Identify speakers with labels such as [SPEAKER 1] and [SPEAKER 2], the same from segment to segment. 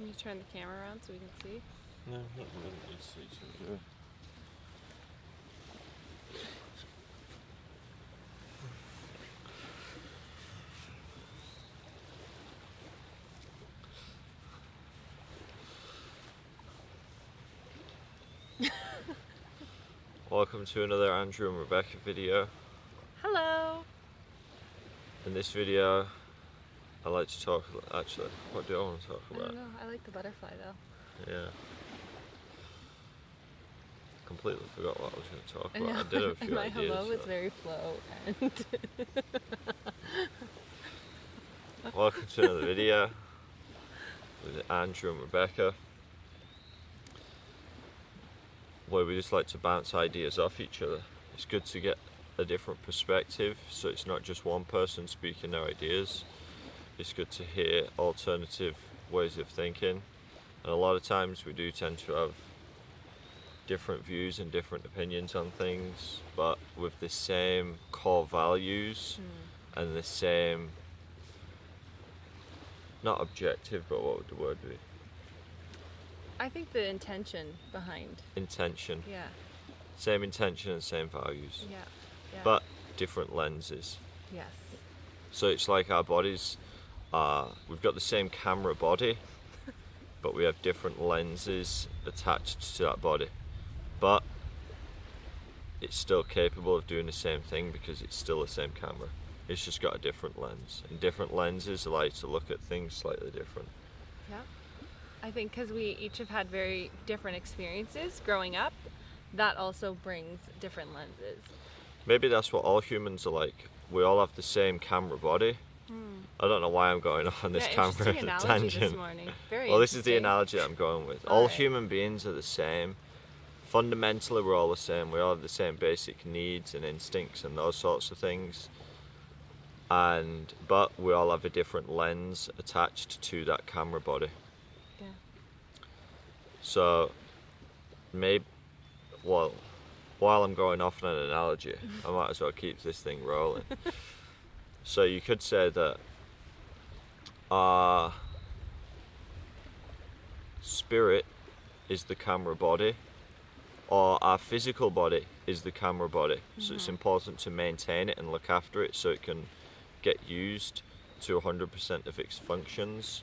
[SPEAKER 1] Can you turn the camera around so we can see?
[SPEAKER 2] No, not really need to see too good. Welcome to another Andrew and Rebecca video.
[SPEAKER 1] Hello!
[SPEAKER 2] In this video, I like to talk, actually, what do I want to talk
[SPEAKER 1] I
[SPEAKER 2] about?
[SPEAKER 1] don't know, I like the butterfly though.
[SPEAKER 2] Yeah. Completely forgot what I was going to talk
[SPEAKER 1] I
[SPEAKER 2] about.
[SPEAKER 1] know.
[SPEAKER 2] I did have a few
[SPEAKER 1] My
[SPEAKER 2] ideas.
[SPEAKER 1] hello was
[SPEAKER 2] but-
[SPEAKER 1] very flow and
[SPEAKER 2] Welcome to another video with Andrew and Rebecca, where we just like to bounce ideas off each other. It's good to get a different perspective, so it's not just one person speaking their ideas. It's good to hear alternative ways of thinking, and a lot of times we do tend to have different views and different opinions on things, but with the same core values and the same, not objective, but what would the word be?
[SPEAKER 1] I think the intention behind.
[SPEAKER 2] Intention.
[SPEAKER 1] Yeah.
[SPEAKER 2] Same intention and same values,
[SPEAKER 1] Yeah. Yeah.
[SPEAKER 2] but different lenses.
[SPEAKER 1] yes.
[SPEAKER 2] So it's like our bodies are, we've got the same camera body, but we have different lenses attached to that body. But it's still capable of doing the same thing because it's still the same camera. It's just got a different lens. And different lenses allow you to look at things slightly different.
[SPEAKER 1] Yeah. I think because we each have had very different experiences growing up, that also brings different lenses.
[SPEAKER 2] Maybe that's what all humans are like. We all have the same camera body. I don't know why I'm going on this camera
[SPEAKER 1] interesting analogy
[SPEAKER 2] tangent.
[SPEAKER 1] this morning. Very
[SPEAKER 2] Well, this is the
[SPEAKER 1] interesting.
[SPEAKER 2] analogy I'm going with.
[SPEAKER 1] All
[SPEAKER 2] All
[SPEAKER 1] right.
[SPEAKER 2] human beings are the same. Fundamentally, we're all the same. We all have the same basic needs and instincts and those sorts of things. But we all have a different lens attached to that camera body.
[SPEAKER 1] Yeah.
[SPEAKER 2] So, maybe, well, while I'm going off on an analogy, I might as well keep this thing rolling. So you could say that our spirit is the camera body, or our physical body is the camera body. So it's important to maintain it and look after it so it can get used to 100% of its functions.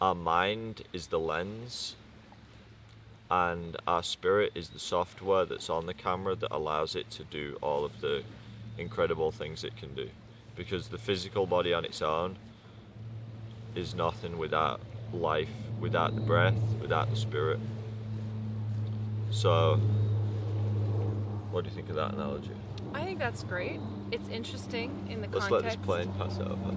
[SPEAKER 2] Our mind is the lens, and our spirit is the software that's on the camera that allows it to do all of the incredible things it can do. Because the physical body on its own is nothing without life, without the breath, without the spirit. So, what do you think of that analogy?
[SPEAKER 1] I think that's great. It's interesting in the
[SPEAKER 2] Let's
[SPEAKER 1] context.
[SPEAKER 2] let this plane pass over.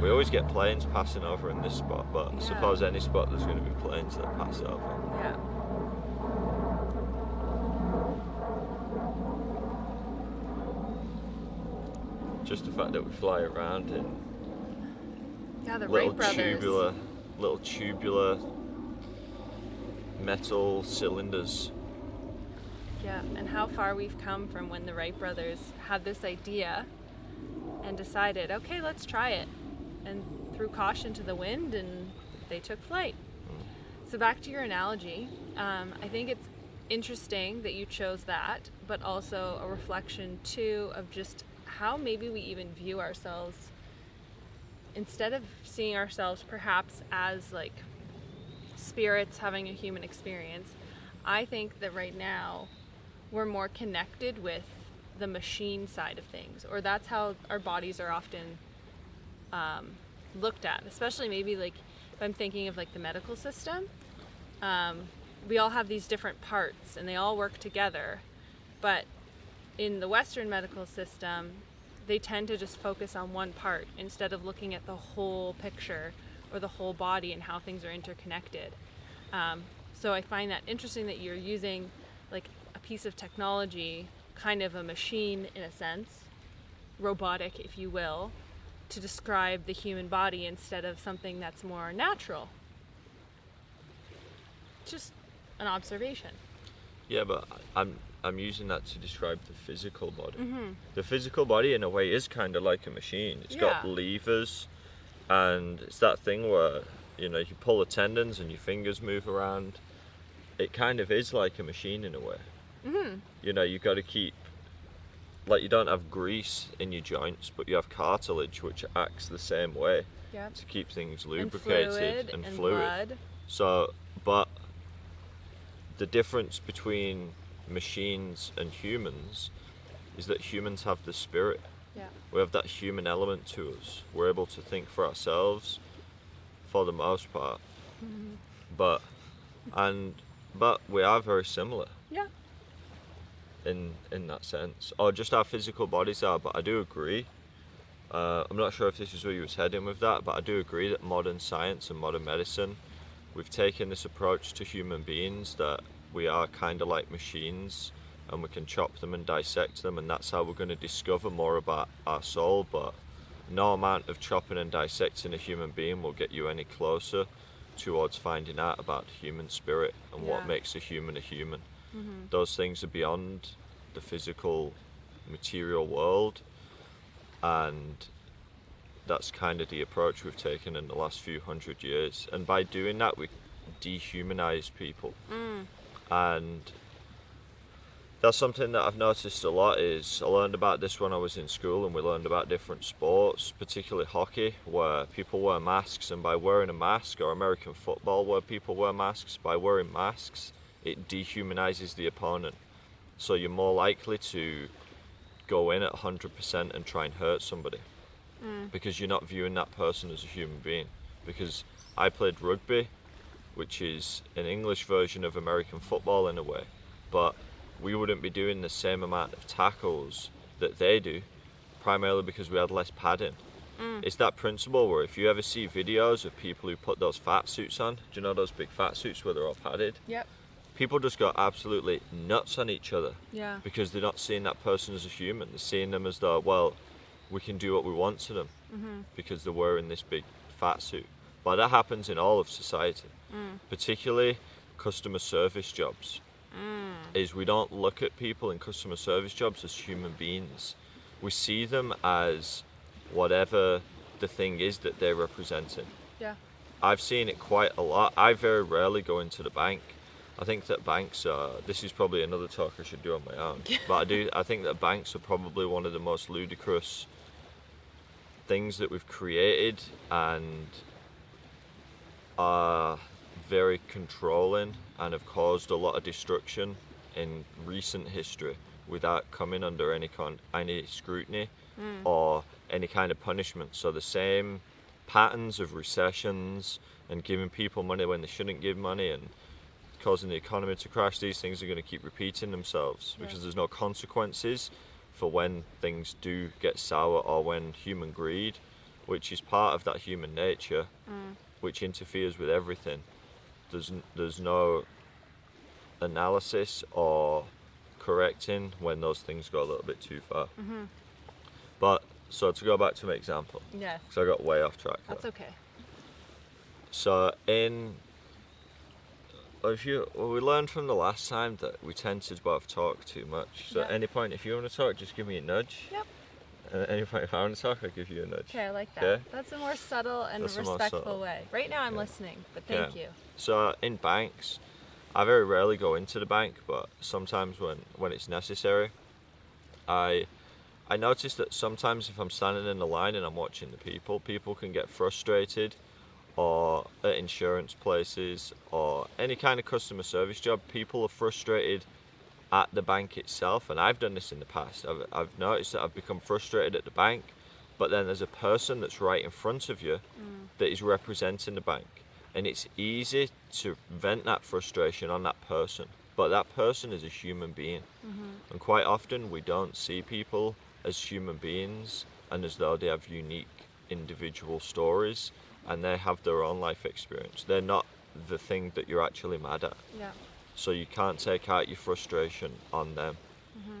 [SPEAKER 2] We always get planes passing over in this spot, but
[SPEAKER 1] Yeah.
[SPEAKER 2] suppose any spot there's going to be planes that pass over.
[SPEAKER 1] Yeah.
[SPEAKER 2] Just the fact that we fly around in
[SPEAKER 1] Yeah, the
[SPEAKER 2] little
[SPEAKER 1] Wright brothers.
[SPEAKER 2] tubular metal cylinders.
[SPEAKER 1] Yeah, and how far we've come from when the Wright brothers had this idea and decided, okay, let's try it. And threw caution to the wind and they took flight. So back to your analogy, I think it's interesting that you chose that, but also a reflection too of just how maybe we even view ourselves. Instead of seeing ourselves perhaps as like spirits having a human experience, I think that right now we're more connected with the machine side of things, or that's how our bodies are often looked at, especially maybe like if I'm thinking of like the medical system. We all have these different parts and they all work together, but in the Western medical system they tend to just focus on one part instead of looking at the whole picture or the whole body and how things are interconnected. So I find that interesting that you're using like a piece of technology, kind of a machine in a sense, robotic if you will, to describe the human body instead of something that's more natural. Just an observation.
[SPEAKER 2] Yeah, but I'm using that to describe the physical body.
[SPEAKER 1] Mm-hmm.
[SPEAKER 2] The physical body, in a way, is kind of like a machine. It's got
[SPEAKER 1] Yeah.
[SPEAKER 2] levers, and it's that thing where, you know, you pull the tendons and your fingers move around. It kind of is like a machine in a way.
[SPEAKER 1] Mm-hmm.
[SPEAKER 2] You know, you've got to keep, like, you don't have grease in your joints, but you have cartilage, which acts the same way
[SPEAKER 1] Yep.
[SPEAKER 2] to keep things
[SPEAKER 1] And
[SPEAKER 2] lubricated
[SPEAKER 1] fluid and
[SPEAKER 2] fluid.
[SPEAKER 1] blood.
[SPEAKER 2] So, but the difference between machines and humans is that humans have the spirit.
[SPEAKER 1] Yeah.
[SPEAKER 2] We have that human element to us. We're able to think for ourselves, for the most part.
[SPEAKER 1] Mm-hmm.
[SPEAKER 2] But we are very similar
[SPEAKER 1] Yeah.
[SPEAKER 2] in that sense, or just our physical bodies are. But I do agree. I'm not sure if this is where you was heading with that, but I do agree that modern science and modern medicine, we've taken this approach to human beings that we are kind of like machines, and we can chop them and dissect them, and that's how we're going to discover more about our soul. But no amount of chopping and dissecting a human being will get you any closer towards finding out about the human spirit and what
[SPEAKER 1] Yeah.
[SPEAKER 2] makes a human a human.
[SPEAKER 1] Mm-hmm.
[SPEAKER 2] Those things are beyond the physical material world, and that's kind of the approach we've taken in the last few hundred years. And by doing that, we dehumanize people. And that's something that I've noticed a lot. Is I learned about this when I was in school, and we learned about different sports, particularly hockey, where people wear masks, and by wearing a mask, or American football where people wear masks, by wearing masks it dehumanizes the opponent, so you're more likely to go in at 100% and try and hurt somebody, because you're not viewing that person as a human being. Because I played rugby, which is an English version of American football in a way, but we wouldn't be doing the same amount of tackles that they do, primarily because we had less padding. It's that principle where if you ever see videos of people who put those fat suits on, do you know those big fat suits where they're all padded?
[SPEAKER 1] Yep.
[SPEAKER 2] People just go absolutely nuts on each other,
[SPEAKER 1] Yeah.
[SPEAKER 2] because they're not seeing that person as a human. They're seeing them as though, well, we can do what we want to them because they're wearing this big fat suit. But that happens in all of society, particularly customer service jobs. Is we don't look at people in customer service jobs as human beings. We see them as whatever the thing is that they're representing.
[SPEAKER 1] Yeah.
[SPEAKER 2] I've seen it quite a lot. I very rarely go into the bank. I think that banks are, this is probably another talk I should do on my own, but I think that banks are probably one of the most ludicrous things that we've created, and are very controlling and have caused a lot of destruction in recent history without coming under any scrutiny or any kind of punishment. So the same patterns of recessions and giving people money when they shouldn't give money and causing the economy to crash, these things are going to keep repeating themselves because there's no consequences for when things do get sour, or when human greed, which is part of that human nature, which interferes with everything. There's no analysis or correcting when those things go a little bit too far. But so to go back to my example,
[SPEAKER 1] Yes.
[SPEAKER 2] because I got way off track there.
[SPEAKER 1] That's okay.
[SPEAKER 2] So we learned from the last time that we tend to both talk too much. So
[SPEAKER 1] Yeah.
[SPEAKER 2] at any point, if you want to talk, just give me a nudge.
[SPEAKER 1] Yep.
[SPEAKER 2] And at any point, if I want to talk, I'll give you a nudge.
[SPEAKER 1] Okay, I like that.
[SPEAKER 2] Okay.
[SPEAKER 1] That's a more subtle and
[SPEAKER 2] That's a more
[SPEAKER 1] respectful
[SPEAKER 2] subtle.
[SPEAKER 1] way. Right now I'm listening, but thank you.
[SPEAKER 2] So in banks, I very rarely go into the bank, but sometimes when it's necessary, I notice that sometimes if I'm standing in the line and I'm watching the people can get frustrated, or at insurance places or any kind of customer service job, people are frustrated at the bank itself. And I've done this in the past. I've noticed that I've become frustrated at the bank, but then there's a person that's right in front of you that is representing the bank, and it's easy to vent that frustration on that person, but that person is a human being. And quite often we don't see people as human beings and as though they have unique individual stories and they have their own life experience. They're not the thing that you're actually mad at.
[SPEAKER 1] Yeah.
[SPEAKER 2] So you can't take out your frustration on them.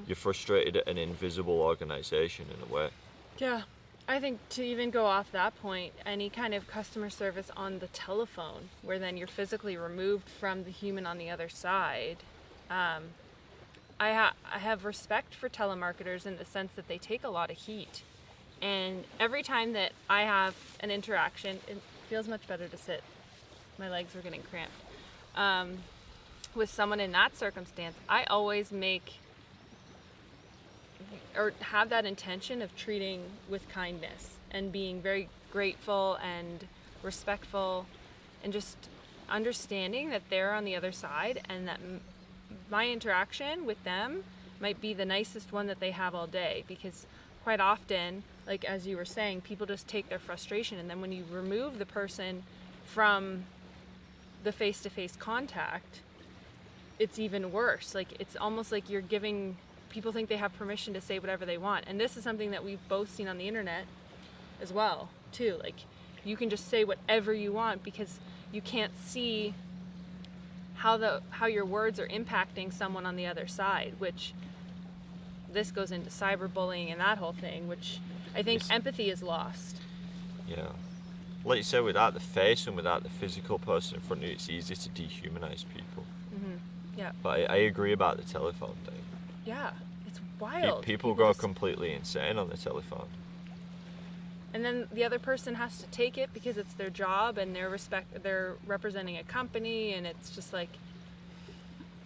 [SPEAKER 2] You're frustrated at an invisible organization in a way.
[SPEAKER 1] Yeah. I think to even go off that point, any kind of customer service on the telephone, where then you're physically removed from the human on the other side, I I have respect for telemarketers in the sense that they take a lot of heat. And every time that I have an interaction, it feels much better to sit. My legs were getting cramped. With someone in that circumstance, I always make or have that intention of treating with kindness and being very grateful and respectful and just understanding that they're on the other side and that my interaction with them might be the nicest one that they have all day, because quite often, like as you were saying, people just take their frustration, and then when you remove the person from the face-to-face contact, it's even worse. Like, it's almost like you're giving people think they have permission to say whatever they want. And this is something that we've both seen on the internet as well too. Like, you can just say whatever you want because you can't see how your words are impacting someone on the other side, which this goes into cyberbullying and that whole thing, which I think empathy is lost.
[SPEAKER 2] Yeah. Like you said, without the face and without the physical person in front of you, it's easy to dehumanize people.
[SPEAKER 1] Mm-hmm. Yeah.
[SPEAKER 2] But I agree about the telephone thing.
[SPEAKER 1] Yeah, it's wild.
[SPEAKER 2] People go completely insane on the telephone.
[SPEAKER 1] And then the other person has to take it because it's their job and they're representing a company, and it's just like,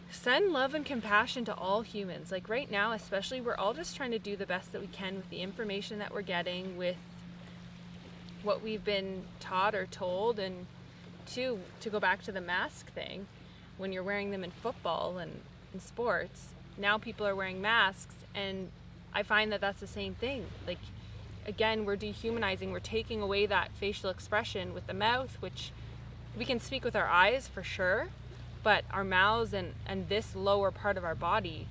[SPEAKER 1] send love and compassion to all humans. Like right now, especially, we're all just trying to do the best that we can with the information that we're getting, with what we've been taught or told. And to go back to the mask thing, when you're wearing them in football and in sports, now people are wearing masks, and I find that that's the same thing. Like, again, we're dehumanizing, we're taking away that facial expression with the mouth, which we can speak with our eyes for sure, but our mouths and this lower part of our body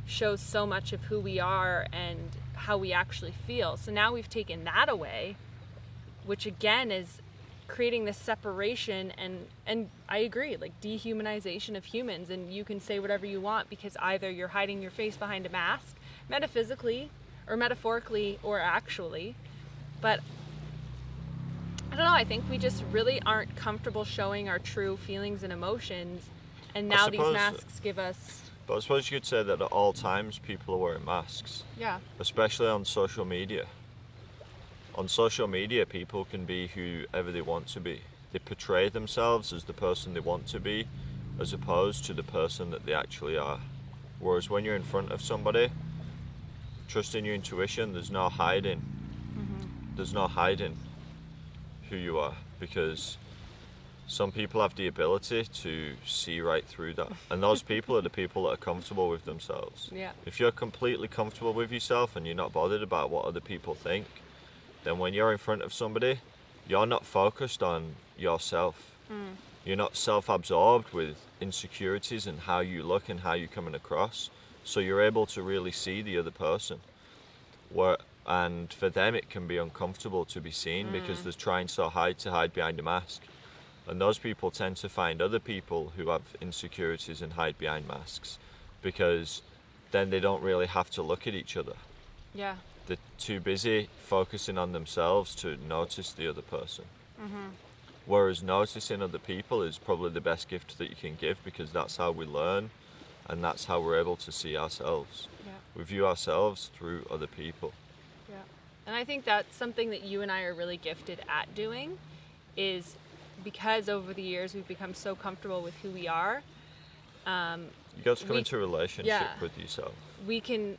[SPEAKER 1] shows so much of who we are and how we actually feel. So now we've taken that away, which again is creating this separation and I agree, like dehumanization of humans, and you can say whatever you want because either you're hiding your face behind a mask, metaphysically or metaphorically or actually. But I don't know, I think we just really aren't comfortable showing our true feelings and emotions, and now these masks give us...
[SPEAKER 2] But I suppose you could say that at all times people are wearing masks.
[SPEAKER 1] Yeah.
[SPEAKER 2] Especially on social media. On social media, people can be whoever they want to be. They portray themselves as the person they want to be, as opposed to the person that they actually are. Whereas when you're in front of somebody, trust in your intuition, there's no hiding. Mm-hmm. There's no hiding who you are, because some people have the ability to see right through that. And those people are the people that are comfortable with themselves.
[SPEAKER 1] Yeah.
[SPEAKER 2] If you're completely comfortable with yourself and you're not bothered about what other people think, then when you're in front of somebody, you're not focused on yourself. Mm. You're not self-absorbed with insecurities and how you look and how you're coming across. So you're able to really see the other person. And for them, it can be uncomfortable to be seen because they're trying so hard to hide behind a mask. And those people tend to find other people who have insecurities and hide behind masks, because then they don't really have to look at each other.
[SPEAKER 1] Yeah.
[SPEAKER 2] They're too busy focusing on themselves to notice the other person. Mm-hmm. Whereas noticing other people is probably the best gift that you can give, because that's how we learn and that's how we're able to see ourselves. Yeah. We view ourselves through other people.
[SPEAKER 1] Yeah. And I think that's something that you and I are really gifted at doing, is because over the years we've become so comfortable with who we are.
[SPEAKER 2] You got to come into a relationship with yourself.
[SPEAKER 1] We can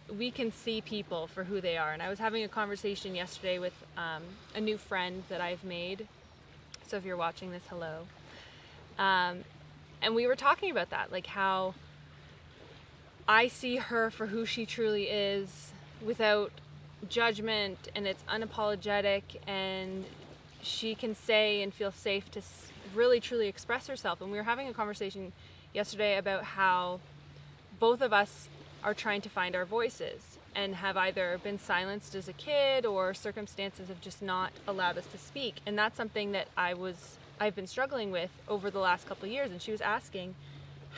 [SPEAKER 1] see people for who they are. And I was having a conversation yesterday with a new friend that I've made. So if you're watching this, hello. And we were talking about that, like how I see her for who she truly is without judgment, and it's unapologetic, and she can say and feel safe to really truly express herself. And we were having a conversation yesterday about how both of us are trying to find our voices and have either been silenced as a kid or circumstances have just not allowed us to speak. And that's something that I've been struggling with over the last couple of years. And she was asking,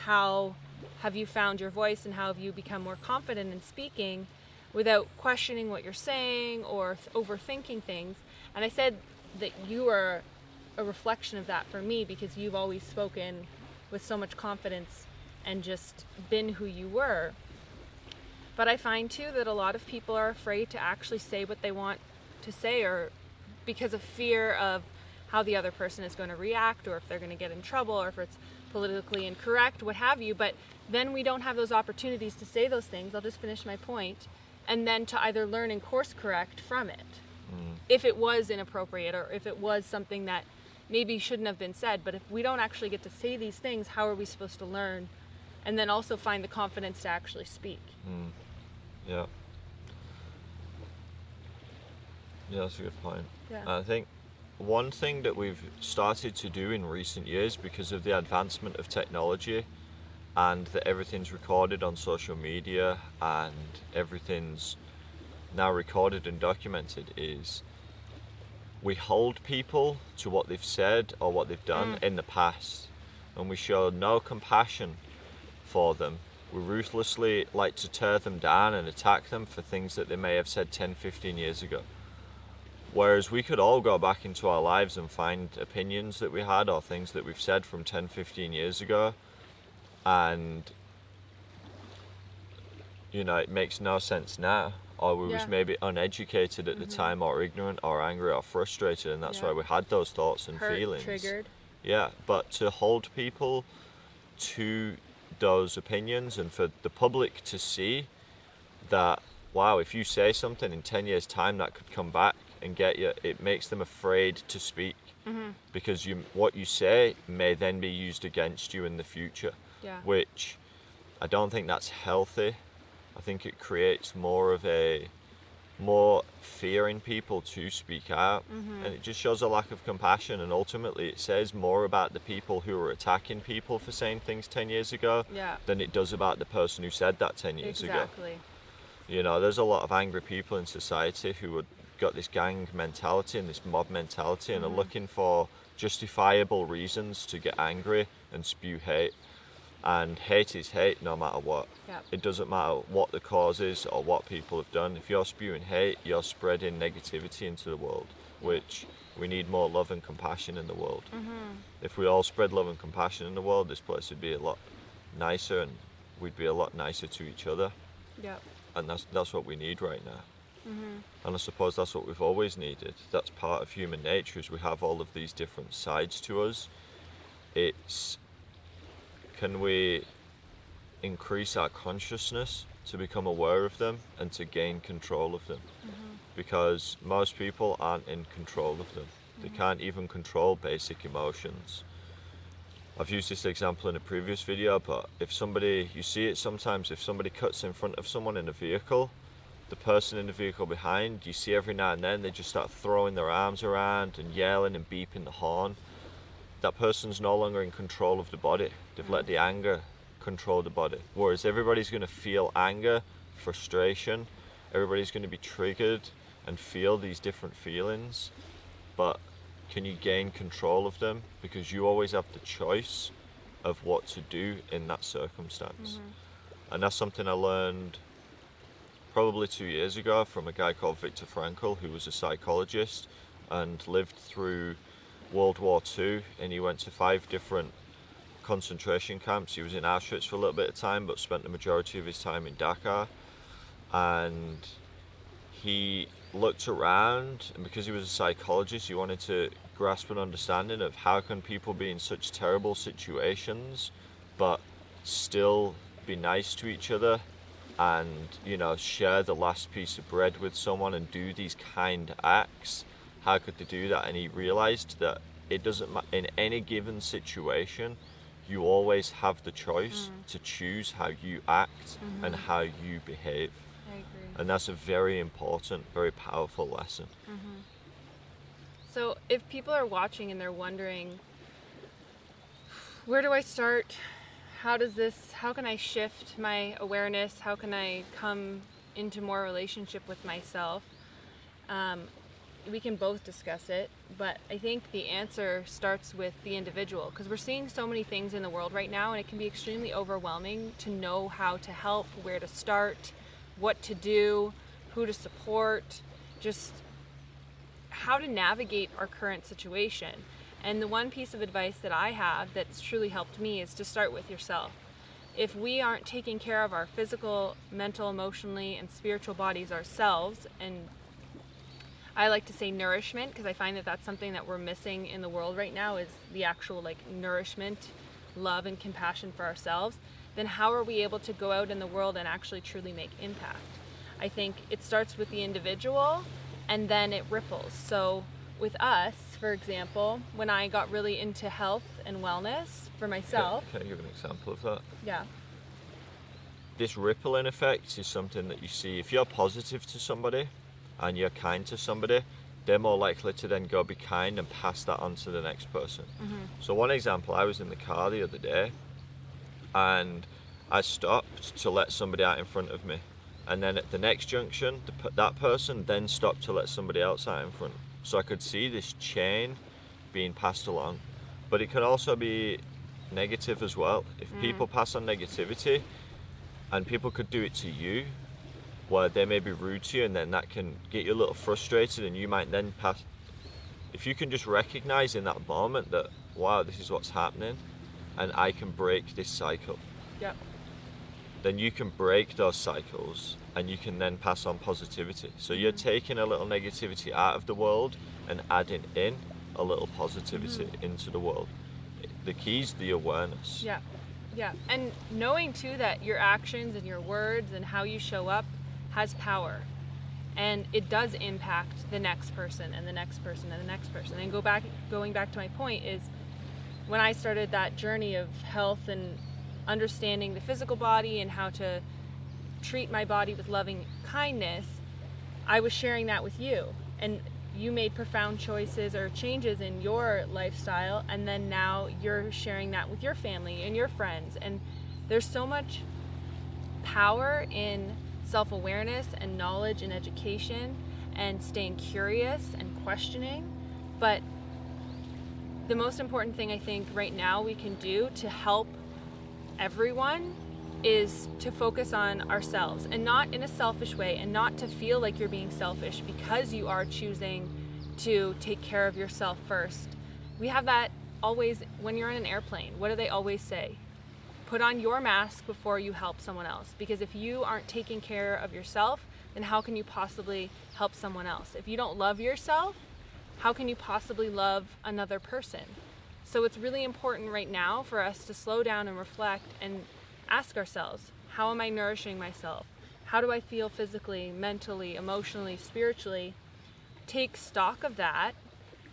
[SPEAKER 1] how have you found your voice and how have you become more confident in speaking without questioning what you're saying or overthinking things? And I said that you are a reflection of that for me, because you've always spoken with so much confidence and just been who you were. But I find too that a lot of people are afraid to actually say what they want to say, or because of fear of how the other person is going to react, or if they're going to get in trouble, or if it's politically incorrect, what have you. But then we don't have those opportunities to say those things. I'll just finish my point. And then to either learn and course correct from it. If it was inappropriate, or if it was something that maybe shouldn't have been said. But if we don't actually get to say these things, how are we supposed to learn? And then also find the confidence to actually speak.
[SPEAKER 2] Yeah. Yeah, that's a good point.
[SPEAKER 1] Yeah.
[SPEAKER 2] And I think one thing that we've started to do in recent years, because of the advancement of technology and that everything's recorded on social media and everything's now recorded and documented, is we hold people to what they've said or what they've done in the past, and we show no compassion for them. We ruthlessly like to tear them down and attack them for things that they may have said 10, 15 years ago. Whereas we could all go back into our lives and find opinions that we had or things that we've said from 10, 15 years ago, and it makes no sense now, or we was maybe uneducated at the time, or ignorant, or angry, or frustrated, and that's why we had those thoughts and feelings.
[SPEAKER 1] Triggered.
[SPEAKER 2] Yeah, but to hold people to those opinions, and for the public to see that, wow, if you say something in 10 years' time that could come back and get you, it makes them afraid to speak, because what you say may then be used against you in the future, which I don't think that's healthy. I think it creates more fear in people to speak out, and it just shows a lack of compassion, and ultimately it says more about the people who are attacking people for saying things 10 years ago than it does about the person who said that 10 years ago. There's a lot of angry people in society who have got this gang mentality and this mob mentality, and are looking for justifiable reasons to get angry and spew hate. And hate is hate no matter what. It doesn't matter what the cause is or what people have done. If you're spewing hate, you're spreading negativity into the world, which we need more love and compassion in the world. If we all spread love and compassion in the world, this place would be a lot nicer, and we'd be a lot nicer to each other. And that's what we need right now. And I suppose that's what we've always needed. That's part of human nature, is we have all of these different sides to us. It's, can we increase our consciousness to become aware of them and to gain control of them? Because most people aren't in control of them. They can't even control basic emotions. I've used this example in a previous video, but you see it sometimes, if somebody cuts in front of someone in a vehicle, the person in the vehicle behind, you see every now and then they just start throwing their arms around and yelling and beeping the horn. That person's no longer in control of the body. They've let the anger control the body. Whereas everybody's going to feel anger, frustration, everybody's going to be triggered and feel these different feelings, but can you gain control of them? Because you always have the choice of what to do in that circumstance. And that's something I learned probably 2 years ago from a guy called Viktor Frankl, who was a psychologist and lived through World War II, and he went to 5 different concentration camps. He was in Auschwitz for a little bit of time, but spent the majority of his time in Dachau. And he looked around, and because he was a psychologist, he wanted to grasp an understanding of how can people be in such terrible situations but still be nice to each other, and share the last piece of bread with someone and do these kind acts. How could they do that? And he realized that it doesn't matter, in any given situation you always have the choice to choose how you act and how you behave.
[SPEAKER 1] I agree.
[SPEAKER 2] And that's a very important, very powerful lesson.
[SPEAKER 1] So if people are watching and they're wondering, where do I start? How can I shift my awareness? How can I come into more relationship with myself? We can both discuss it, but I think the answer starts with the individual, because we're seeing so many things in the world right now, and it can be extremely overwhelming to know how to help, where to start, what to do, who to support, just how to navigate our current situation. And the one piece of advice that I have that's truly helped me is to start with yourself. if we aren't taking care of our physical, mental, emotionally, and spiritual bodies ourselves, and I like to say nourishment, because I find that that's something that we're missing in the world right now, is the actual like nourishment, love and compassion for ourselves, then how are we able to go out in the world and actually truly make impact? I think it starts with the individual and then it ripples. So with us, for example, when I got really into health and wellness for myself.
[SPEAKER 2] Can I give an example of that?
[SPEAKER 1] Yeah.
[SPEAKER 2] This rippling effect is something that you see if you're positive to somebody and you're kind to somebody, they're more likely to then go be kind and pass that on to the next person. So one example, I was in the car the other day and I stopped to let somebody out in front of me, and then at the next junction that person then stopped to let somebody else out in front, so I could see this chain being passed along. But it can also be negative as well. If people pass on negativity, and people could do it to you where they may be rude to you, and then that can get you a little frustrated, and you might then pass. If you can just recognize in that moment that, wow, this is what's happening and I can break this cycle,
[SPEAKER 1] Yep.
[SPEAKER 2] then you can break those cycles and you can then pass on positivity. So you're taking a little negativity out of the world and adding in a little positivity into the world. The key is the awareness.
[SPEAKER 1] Yeah. Yeah. And knowing too that your actions and your words and how you show up has power. And it does impact the next person and the next person and the next person. And going back to my point is, when I started that journey of health and understanding the physical body and how to treat my body with loving kindness, I was sharing that with you. And you made profound choices or changes in your lifestyle, and then now you're sharing that with your family and your friends. And there's so much power in self-awareness and knowledge and education and staying curious and questioning. But the most important thing I think right now we can do to help everyone is to focus on ourselves, and not in a selfish way, and not to feel like you're being selfish because you are choosing to take care of yourself first. We have that always when you're in an airplane. What do they always say? Put on your mask before you help someone else, because if you aren't taking care of yourself, then how can you possibly help someone else? If you don't love yourself, how can you possibly love another person? So it's really important right now for us to slow down and reflect and ask ourselves, how am I nourishing myself? How do I feel physically, mentally, emotionally, spiritually? Take stock of that,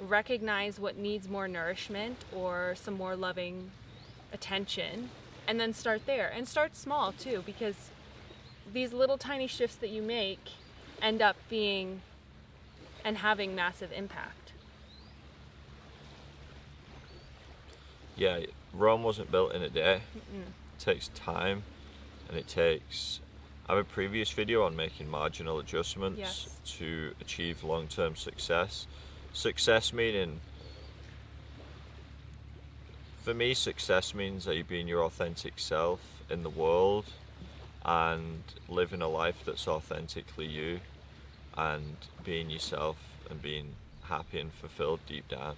[SPEAKER 1] recognize what needs more nourishment or some more loving attention, and then start there. And start small too, because these little tiny shifts that you make end up being and having massive impact.
[SPEAKER 2] Yeah, Rome wasn't built in a day. It takes time, and it takes... I have a previous video on making marginal adjustments to achieve long-term success. Success meaning, for me, success means that you're being your authentic self in the world and living a life that's authentically you and being yourself and being happy and fulfilled deep down.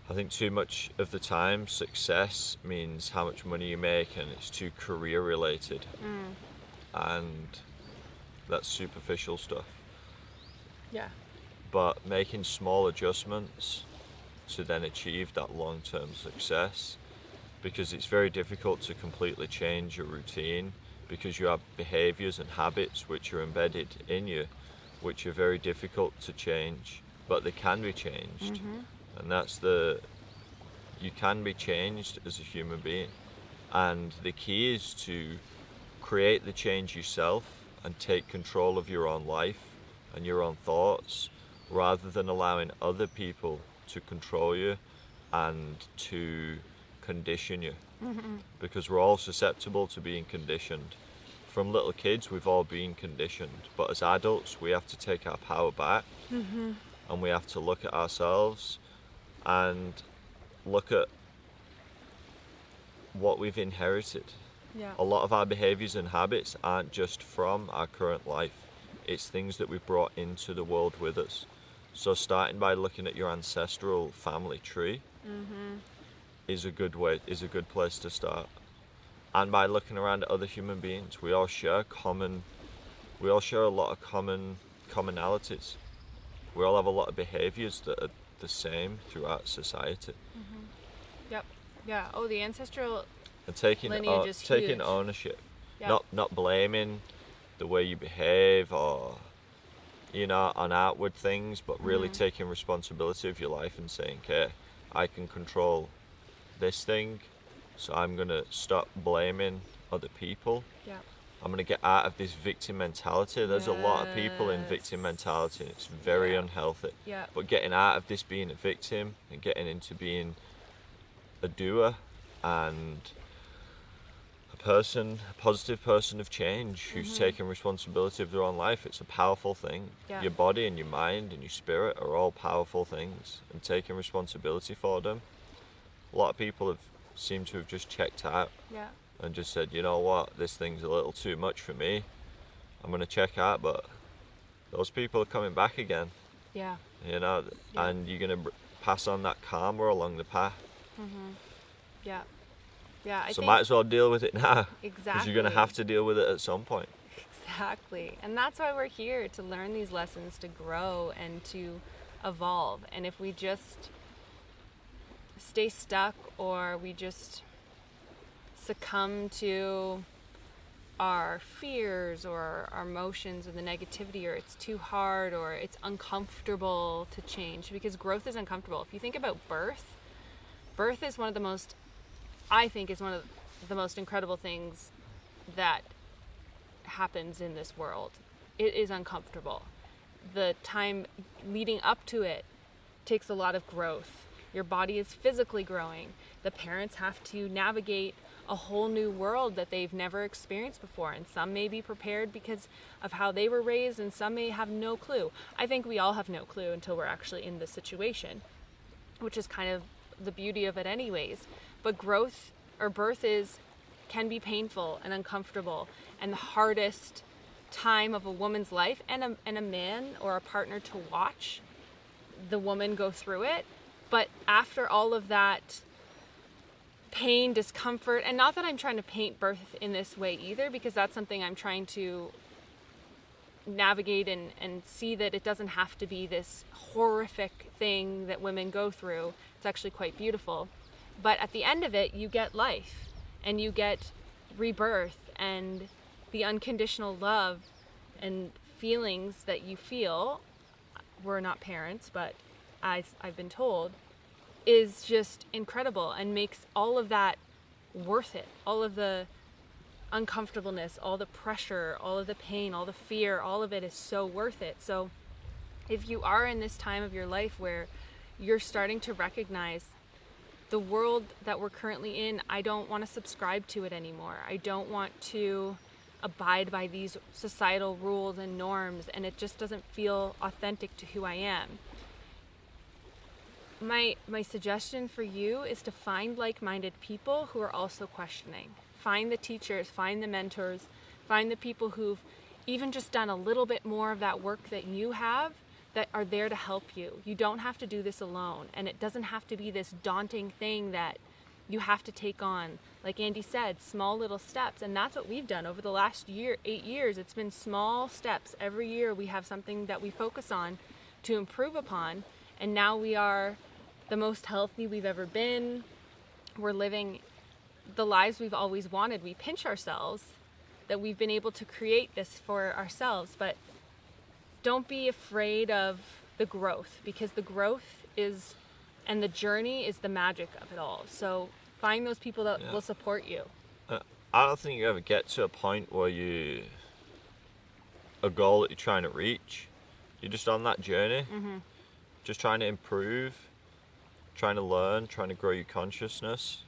[SPEAKER 2] I think too much of the time success means how much money you make, and it's too career related. And that's superficial stuff.
[SPEAKER 1] Yeah.
[SPEAKER 2] But making small adjustments to then achieve that long-term success, because it's very difficult to completely change your routine, because you have behaviors and habits which are embedded in you, which are very difficult to change, but they can be changed. And that's you can be changed as a human being. And the key is to create the change yourself and take control of your own life and your own thoughts, rather than allowing other people to control you and to condition you. Because we're all susceptible to being conditioned. From little kids, we've all been conditioned, but as adults, we have to take our power back, and we have to look at ourselves and look at what we've inherited. A lot of our behaviors and habits aren't just from our current life. It's things that we've brought into the world with us. So starting by looking at your ancestral family tree is a good place to start. and by looking around at other human beings. We all share a lot of commonalities. We all have a lot of behaviors that are the same throughout society.
[SPEAKER 1] Yep. Yeah. Oh, the ancestral
[SPEAKER 2] And taking
[SPEAKER 1] lineage is
[SPEAKER 2] taking
[SPEAKER 1] huge.
[SPEAKER 2] ownership,
[SPEAKER 1] Yep.
[SPEAKER 2] not blaming the way you behave or on outward things, but really taking responsibility of your life and saying, okay, I can control this thing, so I'm gonna stop blaming other people.
[SPEAKER 1] Yeah.
[SPEAKER 2] I'm gonna get out of this victim mentality. There's a lot of people in
[SPEAKER 1] Yes.
[SPEAKER 2] victim mentality, and it's very
[SPEAKER 1] Yeah.
[SPEAKER 2] unhealthy.
[SPEAKER 1] Yeah.
[SPEAKER 2] But getting out of this being a victim and getting into being a doer and a positive person of change who's taking responsibility of their own life. It's a powerful thing.
[SPEAKER 1] Yeah.
[SPEAKER 2] Your body and your mind and your spirit are all powerful things, and taking responsibility for them. A lot of people seem to have just checked out
[SPEAKER 1] Yeah.
[SPEAKER 2] and just said, you know what, this thing's a little too much for me. I'm going to check out, but those people are coming back again,
[SPEAKER 1] Yeah.
[SPEAKER 2] Yeah. And you're going to pass on that karma along the path.
[SPEAKER 1] Yeah. Yeah. I
[SPEAKER 2] So
[SPEAKER 1] think
[SPEAKER 2] might as well deal with it now. Because
[SPEAKER 1] exactly.
[SPEAKER 2] you're going to have to deal with it at some point.
[SPEAKER 1] Exactly. And that's why we're here, to learn these lessons, to grow and to evolve. And if we just stay stuck, or we just succumb to our fears or our emotions or the negativity, or it's too hard or it's uncomfortable to change, because growth is uncomfortable. If you think about birth is one of the most, I think, is one of the most incredible things that happens in this world. It is uncomfortable. The time leading up to it takes a lot of growth. Your body is physically growing. The parents have to navigate a whole new world that they've never experienced before, and some may be prepared because of how they were raised, and some may have no clue. I think we all have no clue until we're actually in this situation, which is kind of the beauty of it anyways. But growth or birth can be painful and uncomfortable, and the hardest time of a woman's life, and a man or a partner to watch the woman go through it. But after all of that pain, discomfort, and not that I'm trying to paint birth in this way either, because that's something I'm trying to navigate and see that it doesn't have to be this horrific thing that women go through. It's actually quite beautiful. But at the end of it, you get life, and you get rebirth, and the unconditional love and feelings that you feel, we're not parents, but as I've been told, is just incredible and makes all of that worth it. All of the uncomfortableness, all the pressure, all of the pain, all the fear, all of it is so worth it. So if you are in this time of your life where you're starting to recognize the world that we're currently in, I don't want to subscribe to it anymore. I don't want to abide by these societal rules and norms, and it just doesn't feel authentic to who I am. My suggestion for you is to find like-minded people who are also questioning. Find the teachers, find the mentors, find the people who've even just done a little bit more of that work that you have, that are there to help you. You don't have to do this alone, and it doesn't have to be this daunting thing that you have to take on. Like Andy said, small little steps, and that's what we've done over the last 8 years. It's been small steps. Every year we have something that we focus on to improve upon, and now we are the most healthy we've ever been. We're living the lives we've always wanted. We pinch ourselves that we've been able to create this for ourselves, but don't be afraid of the growth, because the growth is, and the journey is the magic of it all. So find those people that will support you.
[SPEAKER 2] I don't think you ever get to a point where a goal that you're trying to reach. You're just on that journey, just trying to improve, trying to learn, trying to grow your consciousness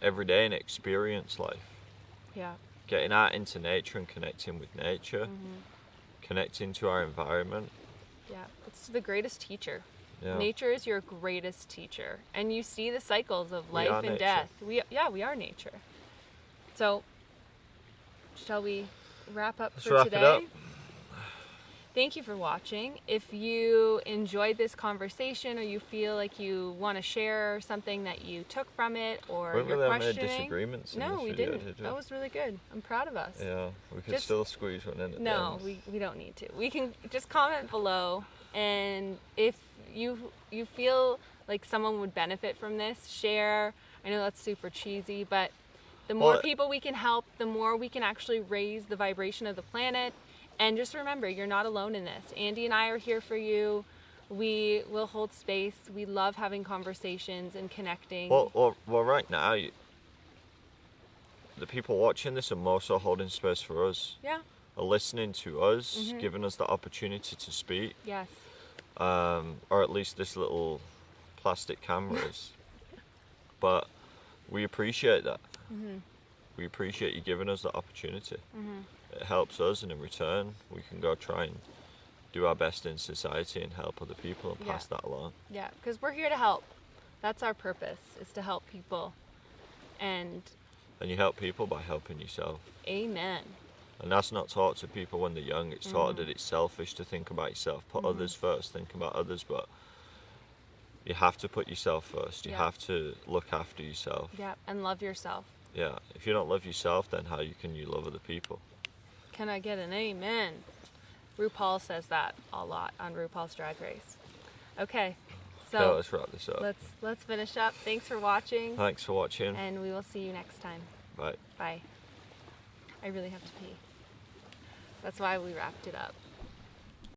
[SPEAKER 2] every day and experience life.
[SPEAKER 1] Yeah.
[SPEAKER 2] Getting out into nature and connecting with nature, connecting to our environment.
[SPEAKER 1] Yeah, it's the greatest teacher.
[SPEAKER 2] Yeah.
[SPEAKER 1] Nature is your greatest teacher, and you see the cycles of
[SPEAKER 2] We are
[SPEAKER 1] life and
[SPEAKER 2] nature.
[SPEAKER 1] death. We are nature. So, shall we wrap up
[SPEAKER 2] Let's
[SPEAKER 1] for
[SPEAKER 2] wrap
[SPEAKER 1] today?
[SPEAKER 2] it up.
[SPEAKER 1] Thank you for watching. If you enjoyed this conversation, or you feel like you want to share something that you took from it, or
[SPEAKER 2] Weren't
[SPEAKER 1] you're
[SPEAKER 2] there many
[SPEAKER 1] questioning,
[SPEAKER 2] disagreements in
[SPEAKER 1] no,
[SPEAKER 2] this
[SPEAKER 1] we
[SPEAKER 2] video,
[SPEAKER 1] didn't.
[SPEAKER 2] did we?
[SPEAKER 1] That was really good. I'm proud of us.
[SPEAKER 2] Yeah, we could
[SPEAKER 1] Just-
[SPEAKER 2] still squeeze one in at
[SPEAKER 1] No,
[SPEAKER 2] the end.
[SPEAKER 1] we don't need to. We can just comment below, and if you feel like someone would benefit from this, share. I know that's super cheesy, but the more
[SPEAKER 2] Well,
[SPEAKER 1] people we can help, the more we can actually raise the vibration of the planet. And just remember, you're not alone in this. Andy and I are here for you. We will hold space. We love having conversations and connecting.
[SPEAKER 2] Well, right now, the people watching this are more so holding space for us,
[SPEAKER 1] Yeah.
[SPEAKER 2] are listening to us, giving us the opportunity to speak,
[SPEAKER 1] Yes.
[SPEAKER 2] or at least this little plastic cameras. But we appreciate that. We appreciate you giving us the opportunity. It helps us, and in return, we can go try and do our best in society and help other people and pass that along.
[SPEAKER 1] Yeah, because we're here to help. That's our purpose, is to help people. And
[SPEAKER 2] you help people by helping yourself.
[SPEAKER 1] amen.
[SPEAKER 2] And that's not taught to people when they're young. It's taught that it's selfish to think about yourself, put others first, think about others. But you have to put yourself first. You have to look after yourself.
[SPEAKER 1] Yeah, and love yourself.
[SPEAKER 2] Yeah. If you don't love yourself, then how can you love other people?
[SPEAKER 1] Can I get an amen? RuPaul says that a lot on RuPaul's Drag Race. Okay,
[SPEAKER 2] So
[SPEAKER 1] so
[SPEAKER 2] let's wrap this up.
[SPEAKER 1] let's finish up. Thanks for watching,
[SPEAKER 2] Thanks for watching.
[SPEAKER 1] and we will see you next time.
[SPEAKER 2] Bye.
[SPEAKER 1] Bye. I really have to pee. That's why we wrapped it up.